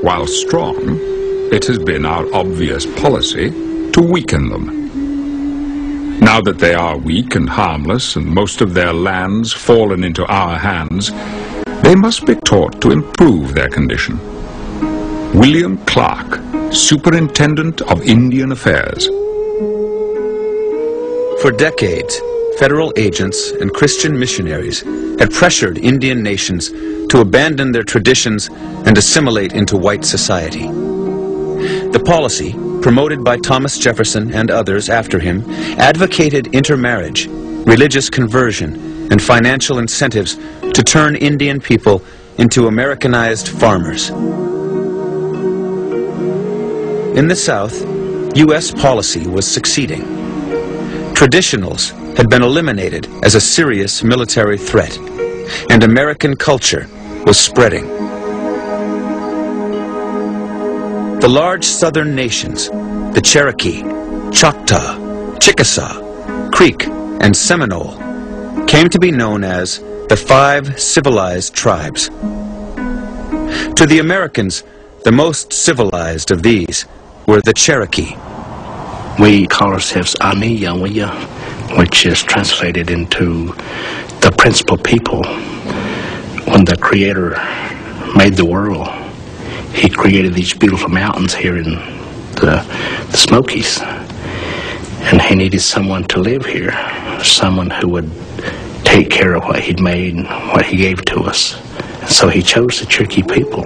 While strong, it has been our obvious policy to weaken them. Now that they are weak and harmless and most of their lands fallen into our hands, they must be taught to improve their condition. William Clark, Superintendent of Indian Affairs. For decades, federal agents and Christian missionaries had pressured Indian nations to abandon their traditions and assimilate into white society. The policy, promoted by Thomas Jefferson and others after him, advocated intermarriage, religious conversion, and financial incentives to turn Indian people into Americanized farmers. In the South, U.S. policy was succeeding. Traditionals had been eliminated as a serious military threat, and American culture was spreading. The large southern nations, the Cherokee, Choctaw, Chickasaw, Creek, and Seminole, came to be known as the 5 civilized tribes. To the Americans, the most civilized of these were the Cherokee. We call ourselves Ani Yawiya, which is translated into the principal people. When the Creator made the world, He created these beautiful mountains here in the Smokies. And He needed someone to live here, someone who would take care of what He'd made and what He gave to us. And so He chose the Cherokee people.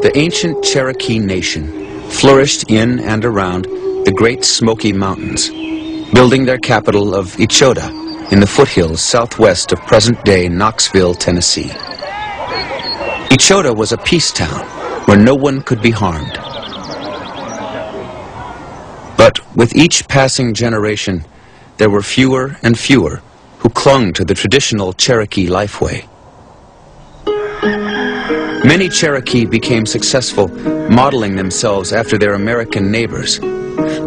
The ancient Cherokee nation flourished in and around the Great Smoky Mountains, building their capital of Echota in the foothills southwest of present-day Knoxville, Tennessee. Echota was a peace town where no one could be harmed. But with each passing generation, there were fewer and fewer who clung to the traditional Cherokee lifeway. Many Cherokee became successful, modeling themselves after their American neighbors,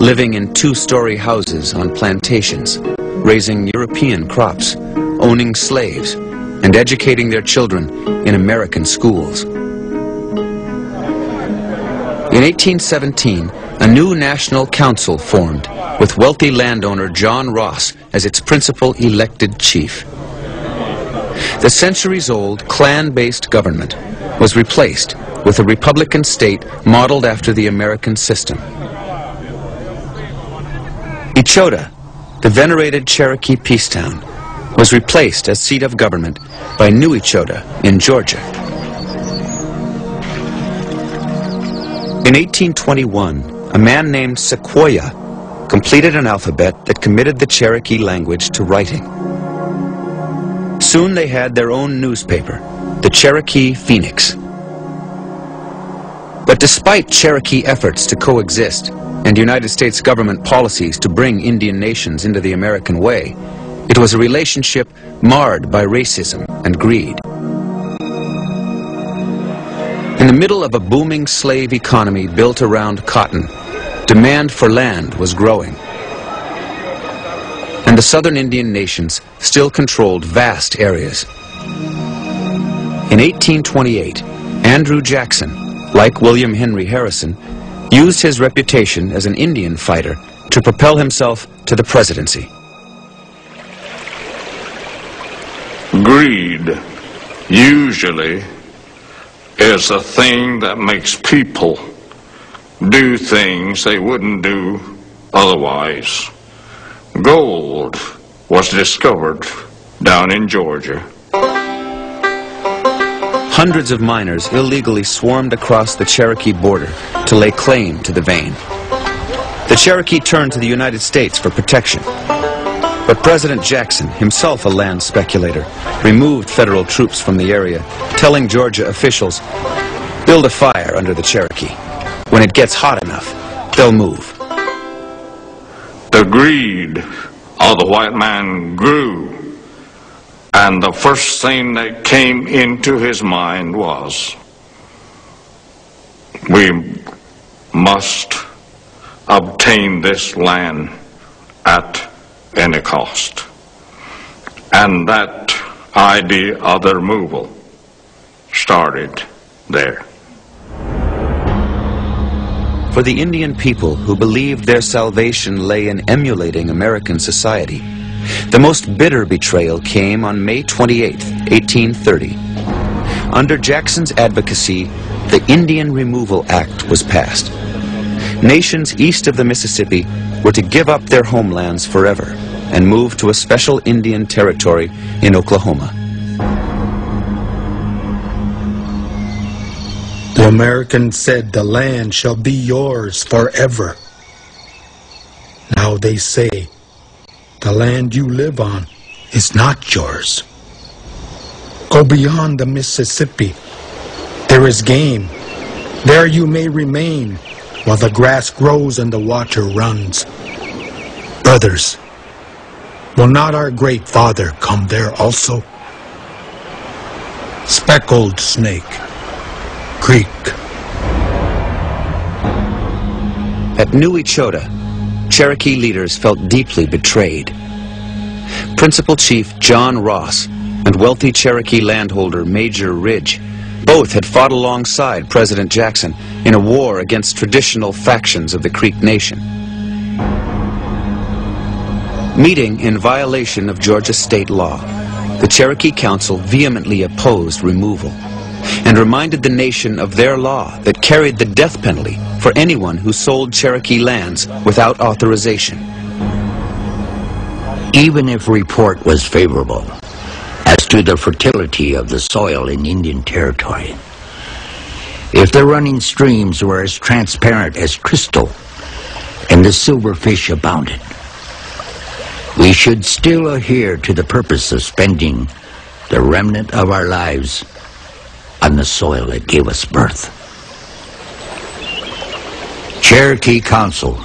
living in 2-story houses on plantations, raising European crops, owning slaves, and educating their children in American schools. In 1817, a new national council formed, with wealthy landowner John Ross as its principal elected chief. The centuries-old clan-based government was replaced with a republican state modeled after the American system. Echota, the venerated Cherokee peace town, was replaced as seat of government by New Echota in Georgia. In 1821, a man named Sequoyah completed an alphabet that committed the Cherokee language to writing. Soon they had their own newspaper, the Cherokee Phoenix. But despite Cherokee efforts to coexist and United States government policies to bring Indian nations into the American way, it was a relationship marred by racism and greed. In the middle of a booming slave economy built around cotton, demand for land was growing. And the southern Indian nations still controlled vast areas. In 1828, Andrew Jackson, like William Henry Harrison, used his reputation as an Indian fighter to propel himself to the presidency. Greed usually is a thing that makes people do things they wouldn't do otherwise. Gold was discovered down in Georgia. Hundreds of miners illegally swarmed across the Cherokee border to lay claim to the vein. The Cherokee turned to the United States for protection. But President Jackson, himself a land speculator, removed federal troops from the area, telling Georgia officials, "Build a fire under the Cherokee. When it gets hot enough, they'll move." The greed of the white man grew, and the first thing that came into his mind was, we must obtain this land at any cost. And that idea of the removal started there. For the Indian people who believed their salvation lay in emulating American society, the most bitter betrayal came on May 28, 1830. Under Jackson's advocacy, the Indian Removal Act was passed. Nations east of the Mississippi were to give up their homelands forever and move to a special Indian territory in Oklahoma. The Americans said the land shall be yours forever. Now they say the land you live on is not yours. Go beyond the Mississippi. There is game. There you may remain while the grass grows and the water runs. Brothers, will not our great father come there also? Speckled Snake Creek. At New Echota, Cherokee leaders felt deeply betrayed. Principal Chief John Ross and wealthy Cherokee landholder Major Ridge both had fought alongside President Jackson in a war against traditional factions of the Creek Nation. Meeting in violation of Georgia state law, the Cherokee Council vehemently opposed removal and reminded the nation of their law that carried the death penalty for anyone who sold Cherokee lands without authorization. Even if report was favorable as to the fertility of the soil in Indian Territory, if the running streams were as transparent as crystal and the silverfish abounded, we should still adhere to the purpose of spending the remnant of our lives on the soil that gave us birth. Cherokee Council